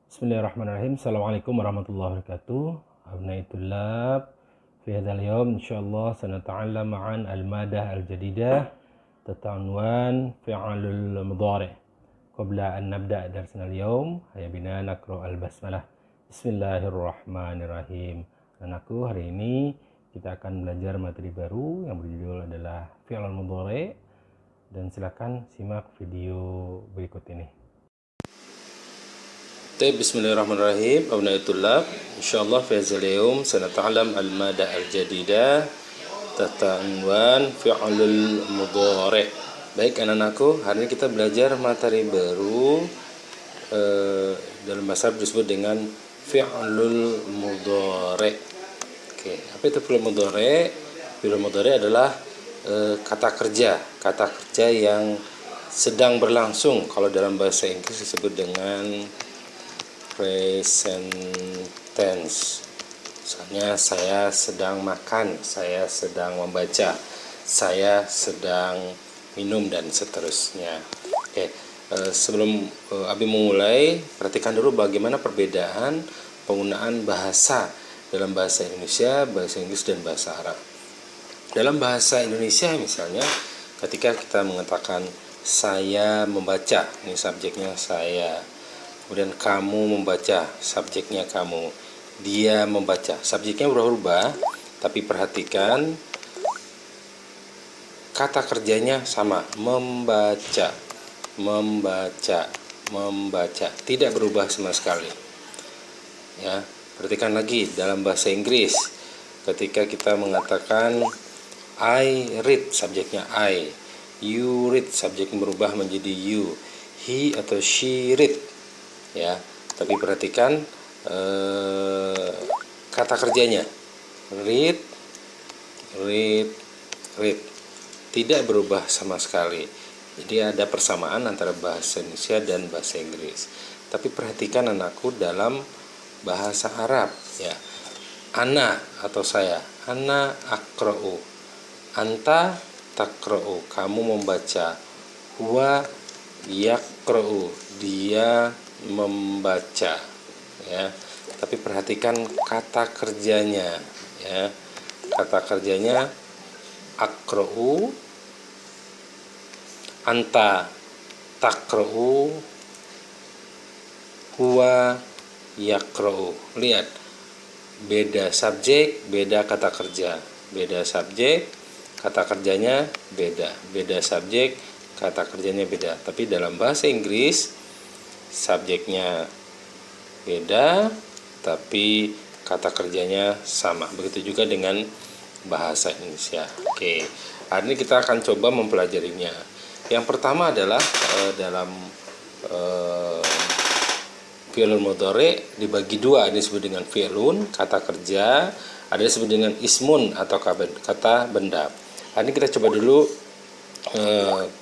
Bismillahirrahmanirrahim. Assalamualaikum warahmatullahi wabarakatuh. أبناء الطلاب، في هذا اليوم إن شاء الله سنتعلم عن المادة الجديدة تحت عنوان فعل المضارع. قبل أن نبدأ درسنا اليوم هيا بنا نقرأ البسملة. Bismillahirrahmanirrahim. Anakku, hari ini kita akan belajar materi baru yang berjudul adalah fi'il mudhari', dan silakan simak video berikut ini. بسم الله الرحمن الرحيم. أبناء الطلاب، إن شاء الله في هذا اليوم سنتعلم المادة الجديدة تحت عنوان فعل المضارع. Baik anak-anakku, hari ini kita belajar materi baru dalam bahasa Arab disebut dengan fi'lul mudhari'. Oke, apa itu fi'lul mudhari'? Fi'lul mudhari' adalah kata kerja yang sedang berlangsung. Kalau dalam bahasa Inggris disebut dengan present tense. Misalnya saya sedang makan, saya sedang membaca, saya sedang minum, dan seterusnya. Oke, sebelum Abi memulai, perhatikan dulu bagaimana perbedaan penggunaan bahasa dalam bahasa Indonesia, bahasa Inggris, dan bahasa Arab. Dalam bahasa Indonesia misalnya, ketika kita mengatakan saya membaca, ini subjeknya saya. Kemudian kamu membaca, subjeknya kamu. Dia membaca, subjeknya berubah-ubah, tapi perhatikan kata kerjanya sama, membaca, membaca, membaca, tidak berubah sama sekali. Ya, perhatikan lagi dalam bahasa Inggris, ketika kita mengatakan I read, subjeknya I. You read, subjeknya berubah menjadi you. He atau she read. Ya, tapi perhatikan kata kerjanya, read, read, read, tidak berubah sama sekali. Jadi ada persamaan antara bahasa Indonesia dan bahasa Inggris. Tapi perhatikan anakku dalam bahasa Arab, ya, ana atau saya, ana akra'u, anta takra'u, kamu membaca, huwa yakra'u, dia membaca, ya. Tapi perhatikan kata kerjanya, ya. Kata kerjanya akra'u, anta takra'u, huwa yakra'u. Lihat, beda subjek, beda kata kerja. Beda subjek, kata kerjanya beda. Beda subjek, kata kerjanya beda. Tapi dalam bahasa Inggris subjeknya beda, tapi kata kerjanya sama. Begitu juga dengan bahasa Indonesia. Oke, hari ini kita akan coba mempelajarinya. Yang pertama adalah dalam fi'il mudhari' dibagi dua. Ini disebut dengan fi'lun, kata kerja. Ada disebut dengan ismun atau kata benda. Hari ini kita coba dulu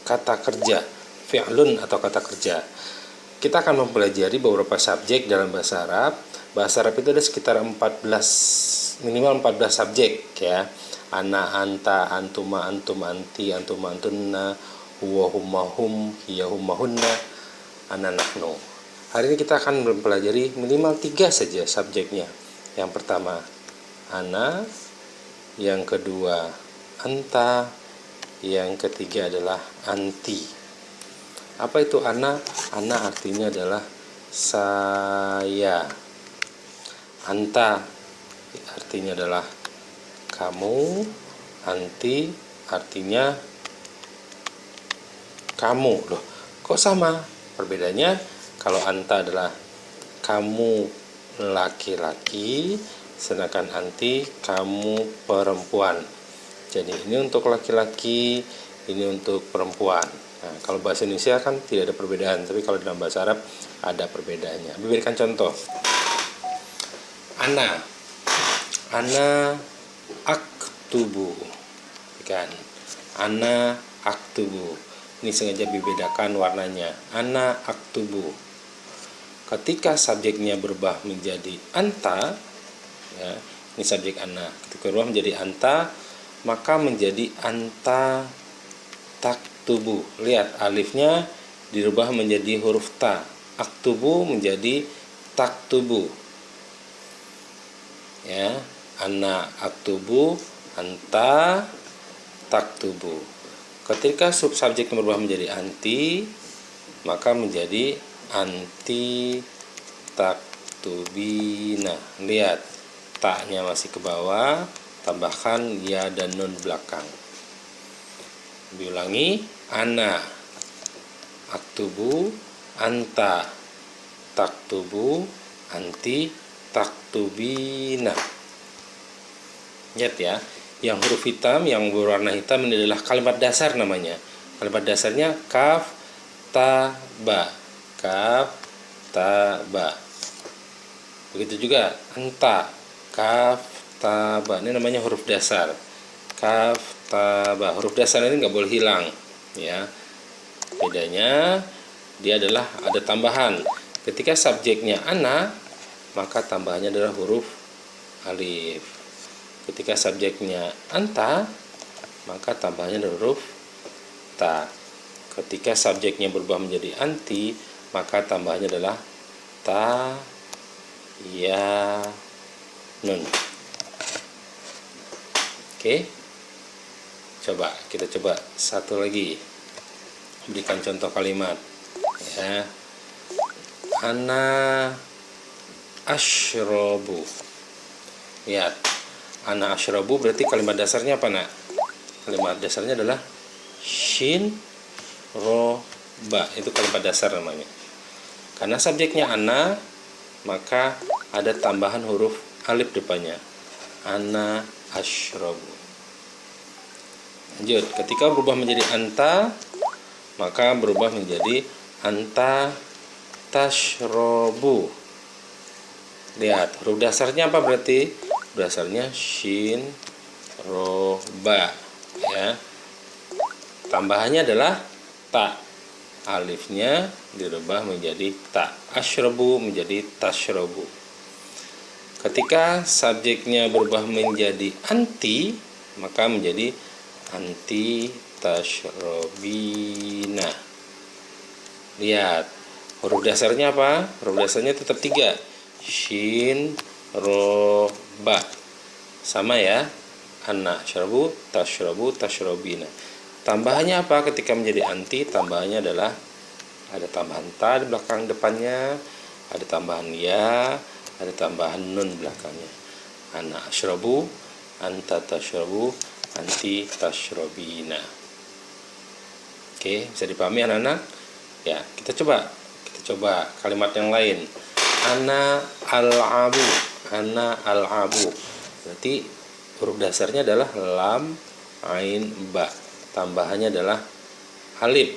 kata kerja, fi'lun atau kata kerja. Kita akan mempelajari beberapa subjek dalam bahasa Arab. Bahasa Arab itu ada sekitar minimal 14 subjek, ya. Ana, anta, antuma, antum, anti, antuma, antunna, huwa, humma, hum, hiya, humma, hunna, ana, nahnu. Hari ini kita akan mempelajari minimal 3 saja subjeknya. Yang pertama ana, yang kedua anta, yang ketiga adalah anti. Apa itu ana? Ana artinya adalah saya. Anta artinya adalah kamu. Anti artinya kamu. Loh, kok sama? Perbedaannya, kalau anta adalah kamu laki-laki, sedangkan anti kamu perempuan. Jadi ini untuk laki-laki, ini untuk perempuan. Nah, kalau bahasa Indonesia kan tidak ada perbedaan, tapi kalau dalam bahasa Arab ada perbedaannya. Berikan contoh. Ana aktubu, kan? Ana aktubu. Ini sengaja dibedakan warnanya. Ana aktubu. Ketika subjeknya berubah menjadi anta, ya, ini subjek ana. Ketika berubah menjadi anta, maka menjadi anta taktubu. Lihat, alifnya dirubah menjadi huruf ta. Aktubu menjadi taktubu. Ya, ana aktubu, anta taktubu. Ketika subsubjeknya berubah menjadi anti, maka menjadi anti taktubina. Lihat, taknya masih ke bawah, tambahkan ya dan nun belakang. Diulangi, ana aktubu, anta taktubu, anti taktubina. Lihat ya, yang huruf hitam, yang berwarna hitam ini adalah kalimat dasar namanya. Kalimat dasarnya kaf, ta, ba. Kaf, ta, ba. Begitu juga anta, kaf, ta, ba. Ini namanya huruf dasar. Kaf, ta, ba. Huruf dasar ini nggak boleh hilang, ya. Bedanya dia adalah ada tambahan. Ketika subjeknya ana, maka tambahannya adalah huruf alif. Ketika subjeknya anta, maka tambahannya adalah huruf ta. Ketika subjeknya berubah menjadi anti, maka tambahannya adalah ta, ya, nun. Oke, kita coba satu lagi. Berikan contoh kalimat. Ya, ana ashrobu. Lihat, ana ashrobu berarti kalimat dasarnya apa, nak? Kalimat dasarnya adalah shin, ro, ba. Itu kalimat dasar namanya. Karena subjeknya ana, maka ada tambahan huruf alif depannya. Ana ashrobu. Lanjut, ketika berubah menjadi anta, maka berubah menjadi anta tashrobu. Lihat, huruf dasarnya apa berarti? Dasarnya shin, ro, ba. Ya. Tambahannya adalah ta. Alifnya dirubah menjadi ta. Ashrobu menjadi tashrobu. Ketika subjeknya berubah menjadi anti, maka menjadi anti tashrobina. Lihat, huruf dasarnya apa? Huruf dasarnya tetap 3. Shin, ro, ba. Sama ya. Ana syarabu, tashrobu, tashrobina. Tambahannya apa ketika menjadi anti? Tambahannya adalah ada tambahan ta di belakang depannya, ada tambahan ya, ada tambahan nun belakangnya. Ana syarabu, anta tashrobu, anti tashrobina. Oke, bisa dipahami anak-anak? Ya, kita coba kalimat yang lain. Ana al-abu. Ana al-abu. Berarti huruf dasarnya adalah lam, ain, ba. Tambahannya adalah alif.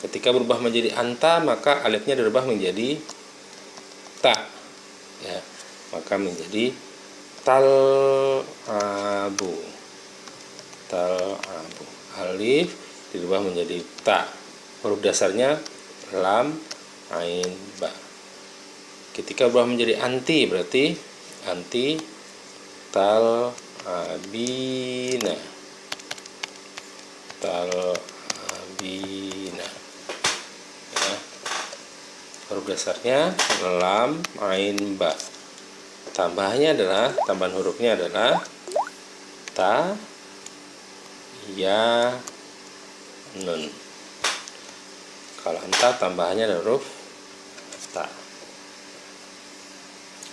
Ketika berubah menjadi anta, maka alifnya dirubah menjadi ta. Ya, maka menjadi tal-abu. Tal-abu. Alif dirubah menjadi ta. Huruf dasarnya lam, ain, ba. Ketika berubah menjadi anti, berarti anti tal-abina. Tal-abina. Ya. Huruf dasarnya lam, ain, ba. Tambahannya adalah, tambahan hurufnya adalah ta, ya, nun. Kalau anta tambahannya adalah huruf ta.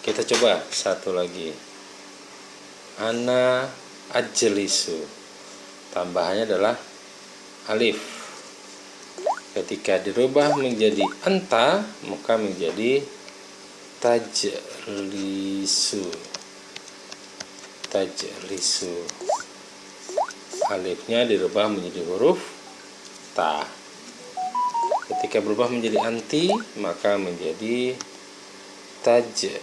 Kita coba satu lagi. Ana ajlisu. Tambahannya adalah alif. Ketika dirubah menjadi anta, maka menjadi tajlisu. Tajlisu. Alifnya dirubah menjadi huruf ta. Ketika berubah menjadi anti, maka menjadi tajlisina.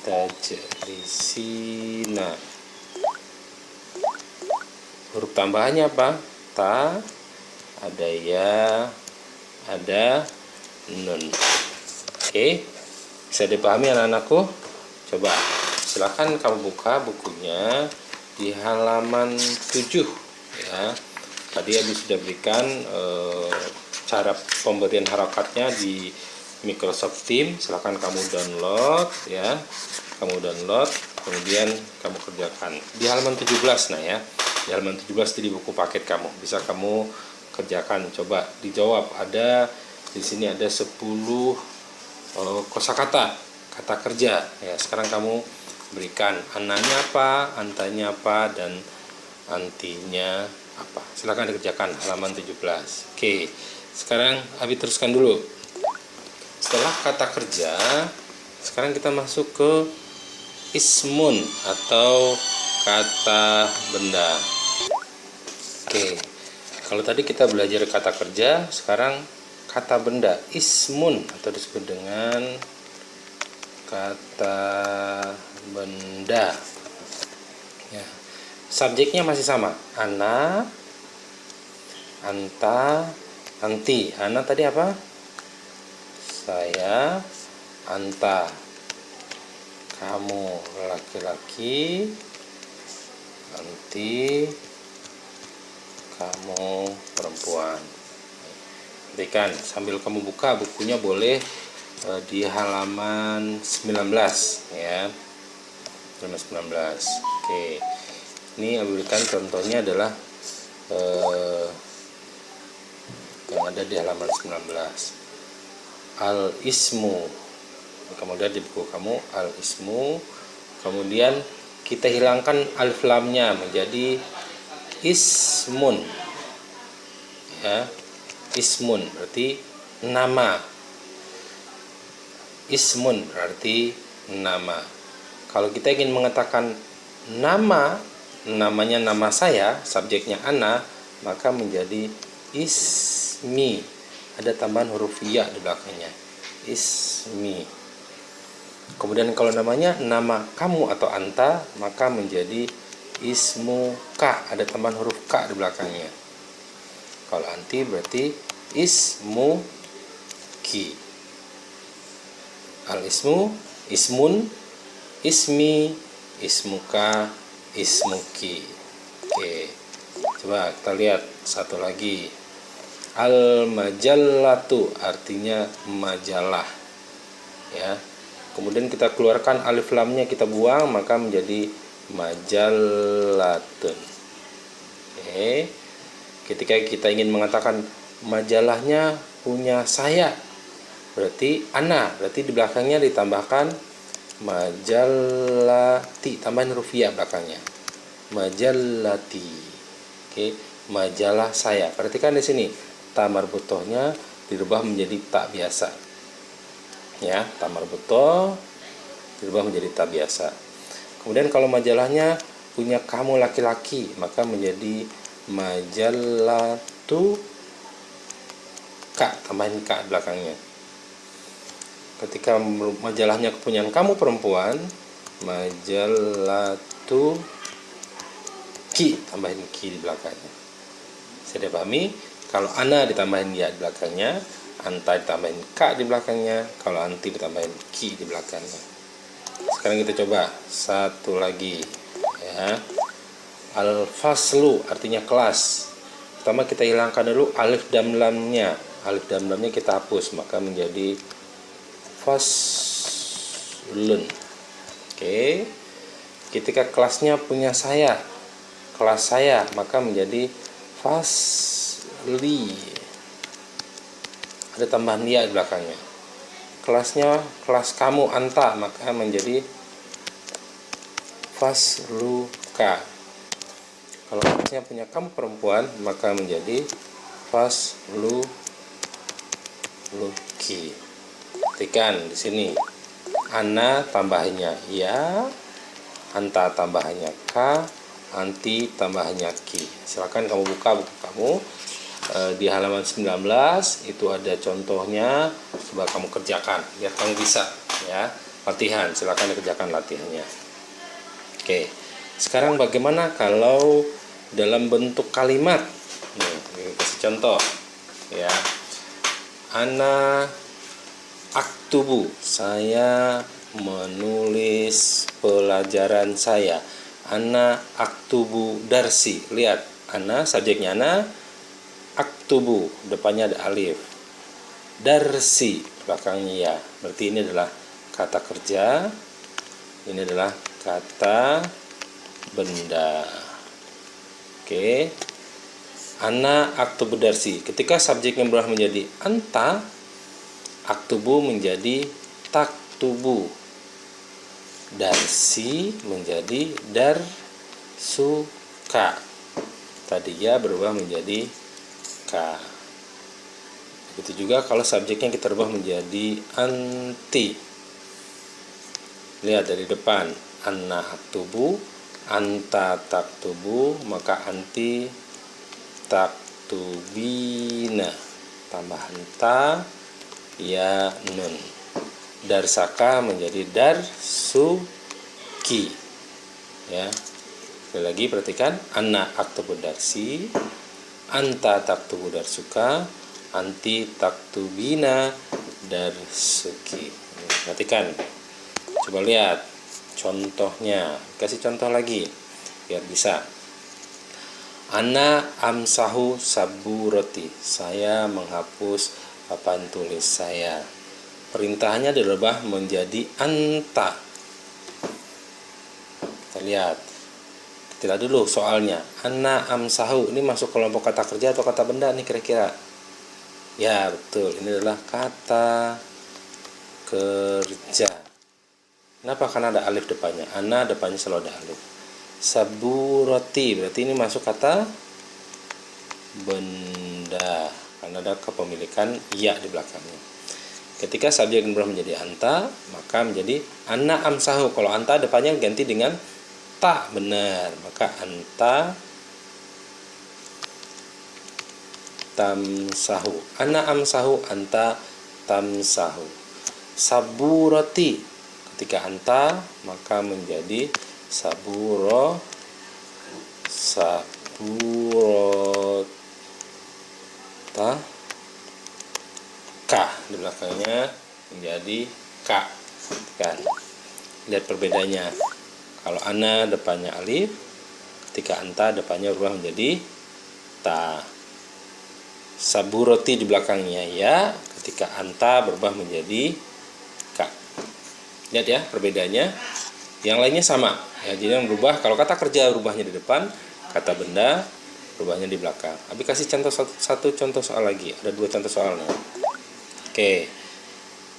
Tajlisina. Huruf tambahannya apa? Ta, ada ya, ada nun. Oke, bisa dipahami anak-anakku? Coba silakan kamu buka bukunya di halaman 7 ya. Tadi Abi sudah berikan cara pemberian harokatnya di Microsoft Teams. Silahkan kamu download ya, kemudian kamu kerjakan di halaman 17. Nah ya, di halaman 17 di buku paket kamu bisa kamu kerjakan. Coba dijawab, ada di sini ada 10 kosakata kata kerja ya. Sekarang kamu berikan ananya apa, antanya apa, dan antinya apa. Silahkan dikerjakan halaman 17. Oke, sekarang Abi teruskan dulu. Setelah kata kerja, sekarang kita masuk ke ismun atau kata benda. Oke, kalau tadi kita belajar kata kerja, sekarang kata benda ismun atau disebut dengan kata benda ya. Subjeknya masih sama, ana, anta, anti. Ana tadi apa? Saya, anta kamu laki-laki, anti kamu perempuan. Perhatikan sambil kamu buka bukunya, boleh di halaman 19 ya, halaman 19. Oke, ini Abi berikan contohnya adalah yang ada di halaman 19. Al ismu, kamu lihat di buku kamu al ismu, kemudian kita hilangkan alif lamnya menjadi ismun ya. Ismun berarti nama, ismun berarti nama. Kalau kita ingin mengatakan nama, namanya nama saya, subjeknya ana, maka menjadi ismi, ada tambahan huruf ya di belakangnya, ismi. Kemudian kalau namanya nama kamu atau anta, maka menjadi ismuka, ada tambahan huruf ka di belakangnya. Kalau anti berarti ismuki. Al ismu, ismun, ismi, ismuka, ismuki. Oke, coba kita lihat satu lagi. Al majallatu artinya majalah ya. Kemudian kita keluarkan alif lamnya, kita buang, maka menjadi majallatun. Oke, ketika kita ingin mengatakan majalahnya punya saya, berarti ana, berarti di belakangnya ditambahkan majallati, tambahan huruf ya belakangnya, majallati. Oke, majalah saya. Perhatikan di sini ta marbutohnya dirubah menjadi tak biasa ya, ta marbutoh dirubah menjadi tak biasa. Kemudian kalau majalahnya punya kamu laki-laki, maka menjadi majallatu ka, tambahin ka belakangnya. Ketika majalahnya kepunyaan kamu perempuan, majallatu ki, tambahin ki di belakangnya. Saya pahami? Kalau ana ditambahin ya di belakangnya, anta ditambahin ka di belakangnya, kalau anti ditambahin ki di belakangnya. Sekarang kita coba satu lagi ya. Al-faslu artinya kelas. Pertama kita hilangkan dulu alif dan lamnya. Alif dan lamnya kita hapus, maka menjadi faslun. Oke. Ketika kelasnya punya saya, kelas saya, maka menjadi fasli. Ada tambahan ya di belakangnya. Kelasnya kelas kamu anta, maka menjadi fasluka. Kalau kelasnya punya kamu perempuan, maka menjadi fasluki. Perhatikan di sini, ana tambahannya ya, anta tambahannya ka, anti tambahannya ki. Silakan kamu buka buku kamu di halaman 19, itu ada contohnya. Coba kamu kerjakan biar kamu bisa ya. Latihan, silakan dikerjakan latihannya. Oke, sekarang bagaimana kalau dalam bentuk kalimat? Nih, kasih contoh ya. Ana aktubu, saya menulis pelajaran saya. Ana aktubu darsi. Lihat, ana subjeknya ana, taktubu, depannya ada alif. Darsi, belakangnya ya. Berarti ini adalah kata kerja, ini adalah kata benda. Oke. Ana aktubu darsi. Ketika subjeknya berubah menjadi anta, aktubu menjadi taktubu. Darsi menjadi darsuka. Tadi ya berubah menjadi ka. Begitu juga kalau subjeknya kita rubah menjadi anti. Lihat dari depan, anna aktubu, anta taktubu, maka anti taktubina. Tambahan ta, ya nun. Darsaka menjadi darsuki. Ya. Sekali lagi perhatikan, anna aktubu darsi, anta taktubu darsuka, anti taktubina darsuki. Perhatikan. Coba lihat contohnya. Kasih contoh lagi biar bisa. Ana amsahu saburoti. Saya menghapus papan tulis saya. Perintahnya dirubah menjadi anta. Kita lihat. Kita lihat dulu soalnya. Ana amsahu ini masuk kelompok kata kerja atau kata benda nih kira-kira? Ya betul. Ini adalah kata kerja. Kenapa? Karena ada alif depannya. Ana depannya selalu ada alif. Saburoti berarti ini masuk kata benda karena ada kepemilikan ya di belakangnya. Ketika subjek berubah menjadi anta, maka menjadi ana amsahu. Kalau anta depannya ganti dengan ta, benar. Maka anta tamsahu. Ana amsahu, anta tamsahu. Saburoti. Ketika anta, maka menjadi saburota ka, di belakangnya menjadi ka. Kan lihat perbedaannya. Kalau ana depannya alif, ketika anta depannya berubah menjadi ta. Saburoti di belakangnya ya, ketika anta berubah menjadi ka. Lihat ya perbedaannya. Yang lainnya sama ya, jadi yang berubah kalau kata kerja berubahnya di depan, kata benda berubahnya di belakang. Abi kasih contoh satu contoh soal lagi, ada 2 contoh soalnya. Oke,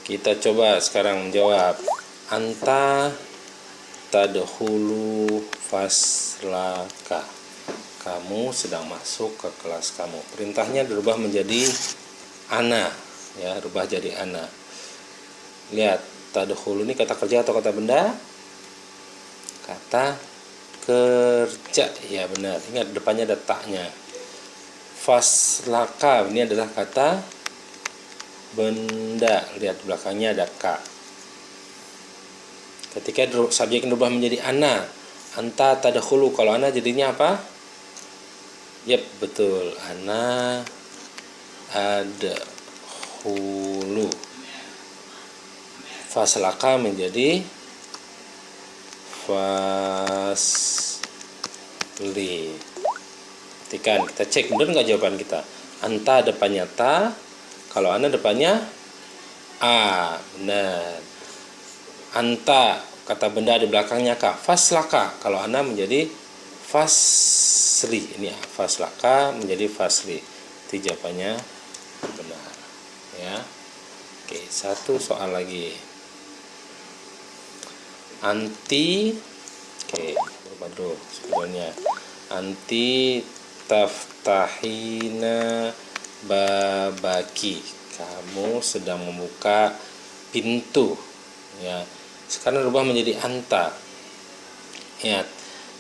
kita coba sekarang menjawab. Anta tadkhulu faslaka. Kamu sedang masuk ke kelas kamu. Perintahnya dirubah menjadi ana ya, rubah jadi ana. Lihat, tadkhulu ini kata kerja atau kata benda? Kata kerja, ya benar. Ingat depannya ada taknya. Faslaka ini adalah kata benda. Lihat belakangnya ada ka. Ketika subjek berubah menjadi ana, anta tadkhulu. Kalau ana jadinya apa? Yap, betul. Ana adkhulu. Faslaka menjadi fasli. Perhatikan, kita cek benar nggak jawaban kita. Anta depannya ta, kalau ana depannya a, benar. Anta kata benda di belakangnya ka. Faslaka, kalau ana menjadi fasli. Ini faslaka menjadi fasli. Itu jawabannya benar. Ya. Oke, satu soal lagi. Anti, oke, berubah dulu sebelumnya. Anti taftahina babaki. Kamu sedang membuka pintu. Ya, sekarang berubah menjadi anta. Ya,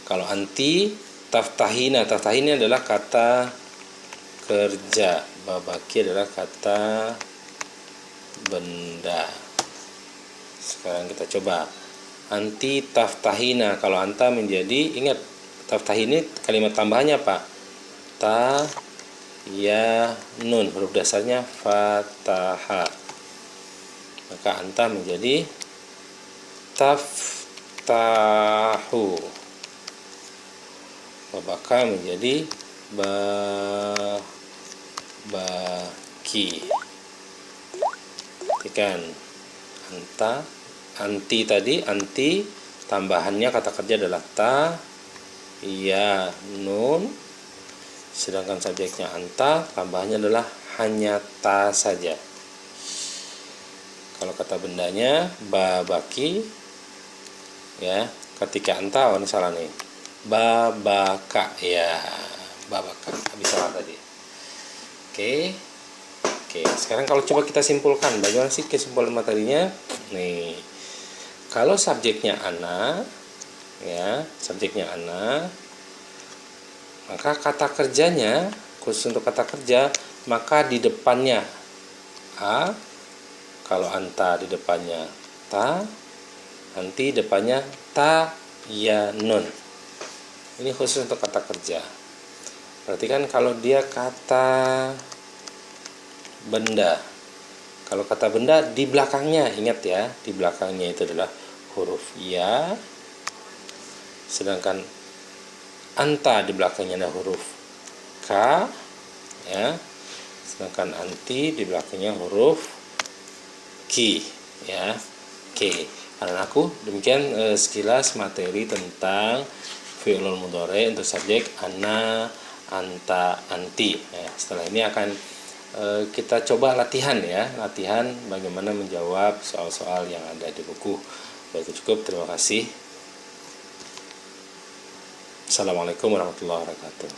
kalau anti taftahina, taftahina adalah kata kerja, babaki adalah kata benda. Sekarang kita coba. Anti taftahina, kalau anta menjadi, ingat taftahini kalimat tambahannya apa? Ta ya nun, huruf dasarnya fataha. Maka anta menjadi taftahu. Babaka menjadi baki. Perhatikan, anti tadi, anti tambahannya kata kerja adalah ta, ya, nun. Sedangkan subjeknya anta, tambahannya adalah hanya ta saja. Kalau kata bendanya babaki, ya, ketika anta, ini salah nih, babaka, ya, babaka, habis salah tadi. Oke, sekarang kalau coba kita simpulkan, bagaimana sih kesimpulan materinya? Nih, kalau subjeknya ana, ya, subjeknya ana, maka kata kerjanya, khusus untuk kata kerja, maka di depannya a, kalau anta di depannya ta, nanti depannya ta, ya, nun. Ini khusus untuk kata kerja. Perhatikan kalau dia kata benda. Kalau kata benda di belakangnya, ingat ya, di belakangnya itu adalah huruf ya. Sedangkan anta di belakangnya ada huruf k, ya. Sedangkan anti di belakangnya huruf ki, ya. Oke. Anak-anakku, demikian sekilas materi tentang fi'lul mudhari untuk subjek ana, anta, anti. Ya, setelah ini akan kita coba latihan, ya, latihan bagaimana menjawab soal-soal yang ada di buku. Baik, cukup, terima kasih. Assalamualaikum warahmatullahi wabarakatuh.